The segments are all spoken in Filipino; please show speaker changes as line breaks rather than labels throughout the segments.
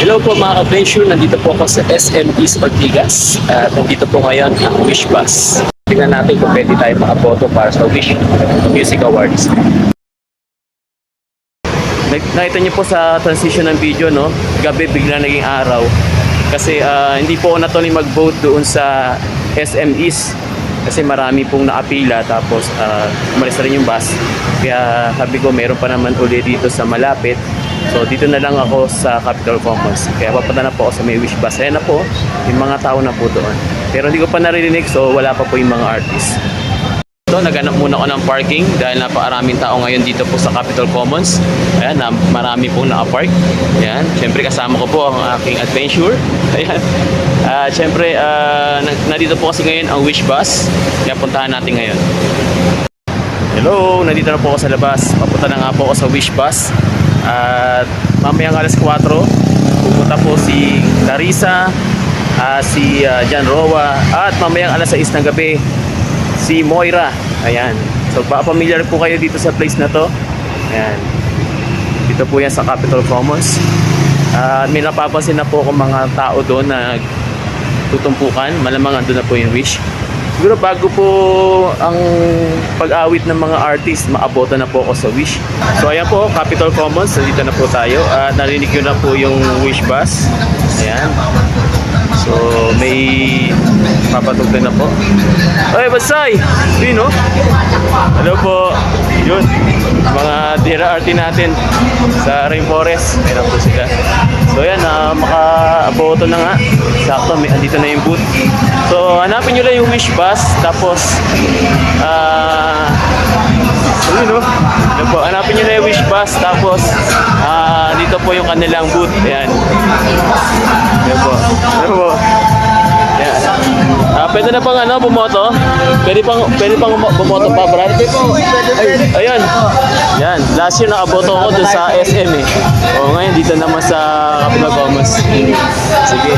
Hello po mga adventure, nandito po ako sa SM East Ortigas. Nandito po ngayon ang Wish Bus. Tingnan natin kung pwede tayo makaboto para sa Wish Music Awards. Nakita niyo po sa transition ng video, no? Gabi bigla naging araw. Kasi hindi po ako natuloy mag-vote doon sa SM East. Kasi marami pong naapila tapos umalis na rin yung bus. Kaya sabi ko meron pa naman ulit dito sa malapit. So dito na lang ako sa Capitol Commons. Kaya papunta na po ako sa may Wish Bus. Ayan na po, yung mga tao na po doon. Pero hindi ko pa naririnig, so wala pa po yung mga artists. So naghanap muna ako ng parking dahil napakaraming tao ngayon dito po sa Capitol Commons. Ayan, marami pong naka-park. Ayan, syempre kasama ko po ang aking adventure. Ayan. Syempre, nandito po kasi ngayon ang Wish Bus. Kaya puntahan natin ngayon. Hello, nandito na po ako sa labas. Papunta na nga po ako sa Wish Bus. At mamayang alas 4, pupunta po si Clarissa, si Jan Roa, at mamayang alas 6 ng gabi, si Moira. Ayan. So, familiar po kayo dito sa place na to. Ayan. Dito po yan sa Capitol Commons. May napapansin na po akong mga tao doon na tutumpukan. Malamang andun na po yung Wish. Siguro bago po ang pag-awit ng mga artist, maabota na po ako sa Wish. So ayan po, Capitol Commons, dito na po tayo. Narinig nyo na po yung Wish Bus. Ayan. So may papatugtog na po. Oy, Basay! Sino? Hello po. Yun. Mga Dira Arty natin sa Rainforest. Meron po sila. So ayan, maka-aboto na nga. Sakto, andito na yung booth. So hanapin nyo lang yung Wish Bus. Tapos, yun o. Yan po, hanapin nyo na yung Wish Bus. Tapos, dito po yung kanilang booth. Ayan. Yan po. Yan po. Ayan. Pwede na pang bumoto? Pwede pang bumoto pa, Brad? Ayun. Yan. Last year nakaboto ko dun sa SM eh. O ngayon dito naman sa Capitol Commons. Sige.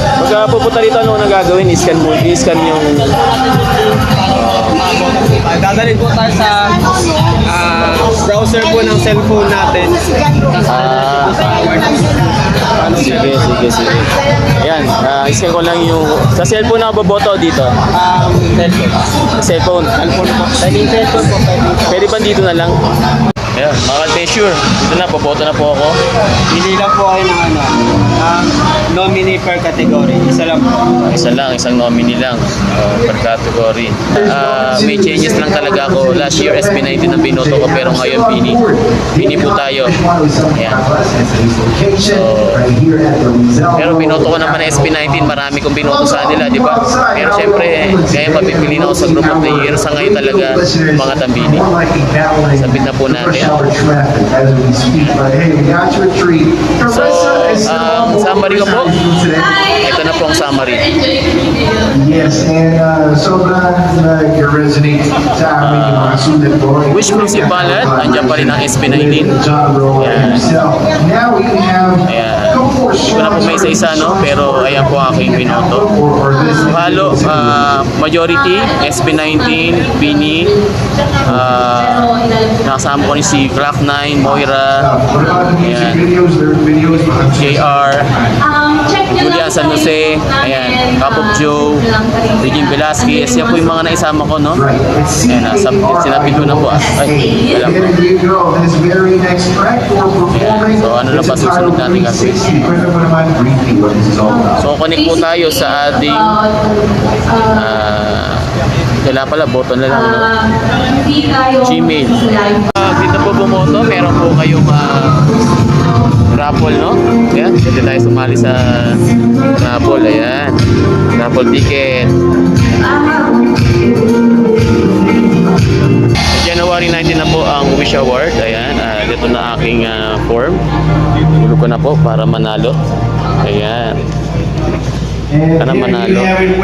Pag pupunta dito, ano nang gagawin? I-scan mo. I-scan yung...
Dadalhin po tayo sa browser po ng cellphone natin.
Sige. Ayan, i-scan ko lang yung... Sa cellphone na boboto dito? Cellphone.
Cellphone po. Cellphone po.
Pwede ba dito na lang? Ayan, mga adventure. Dito na, boboto na po ako.
Pili lang po kayo ng nominee per category. Isa lang po.
Isang nominee lang per category. May changes lang talaga ako. Last year SB19 ang binoto ko pero ngayon Pini po tayo. Ayan. So, pero binoto ko naman ang SB19. Marami kong binoto sa nila, di ba? Pero syempre, kaya mapipili na ako sa group of the year. Sa ngayon talaga, mga tambini. Sabit na po natin. So, summary ko po. Ito na po ang summary.
Yes, and sobrang nag-resonate sa amin yung mga sulat ko.
Wish Music Ballad, andyan pa rin ang SB19. Ayan.
Now we have
Ayan. Hindi ko na po may isa-isa, no? Pero ayan po ang aking binoto. Halo, majority, SB19, Bini, nakasama ko ni si Crack9, Moira, ayan, JR, Julian San Jose, ayan, Cup of Joe, Regine Velasquez, yan po yung mga naisama ko, no? Ayan, sinapit ko na po. Ay, alam ko. Ayan, so ano na pa susunod natin kasi? So connect po tayo sa ating kailangan pala, boto na lang, no? Gmail. Dito po bumoto, meron po kayong raffle, no? Ayan, pwede tayo sumali sa raffle. Ayan, raffle ticket. January 19 na po ang Wish Award. Ayan, dito na aking form. Tulog ko na po para manalo. Ayan. Sana manalo. Ayan,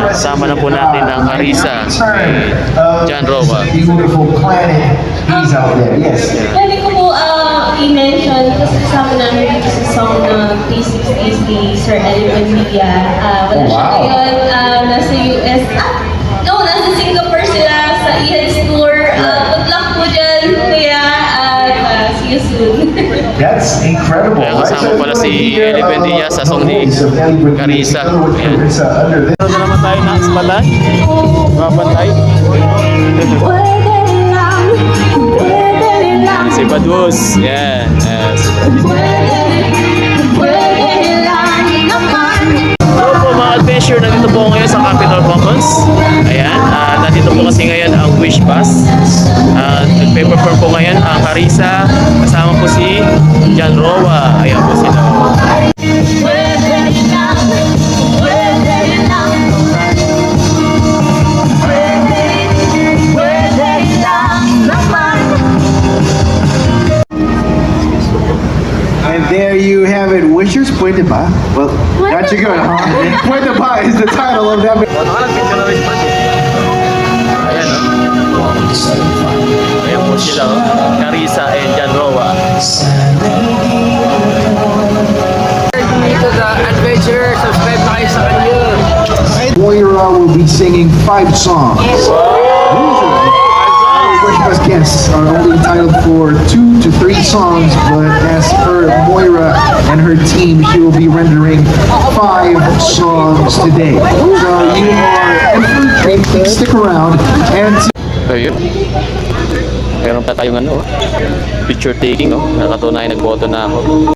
kasama na po natin ang Clarissa, Jan Roa.
Pwede ko po i-mention kasi kasama namin dito sa song na P60s ni Sir Ellie Padilla. Wala siya ngayon. Nasa US. Nasa Singapore sila sa EHEADS tour. Good luck po dyan, kuya. Sige you soon.
That's incredible.
Ayan, kasama pala si Eli Buendia sa song ni Carissa. Ayan.
Under this.
Ano naman tayo na Spalay? Babantay. Si Badus. Yan. Yes. So po mga adventure, nandito po ako ngayon sa Capitol Commons. Ayan. Nandito po kasi ngayon ang Wish Bus. Nagpe-perform po ngayon ang Carissa. Kasama po si John Roa. Ayan po sila.
And there you have it, Wishers Puente Ba. Well, got you good, huh? Puente Ba is the title of that.
Ayan o. Ayan po sila o. Carissa and John Roa.
Ito sa adventure, subscribe na kayo sa kanyo.
Moira will be singing 5 songs. Usually, Wish Bus guests are only entitled for 2 to 3 songs, but as per Moira and her team, she will be rendering 5 songs today. So you are in for a treat. Stick around and.
Ayun. Meron pa tayong ano, picture taking, oh. Nakatunayan nagboto na ako.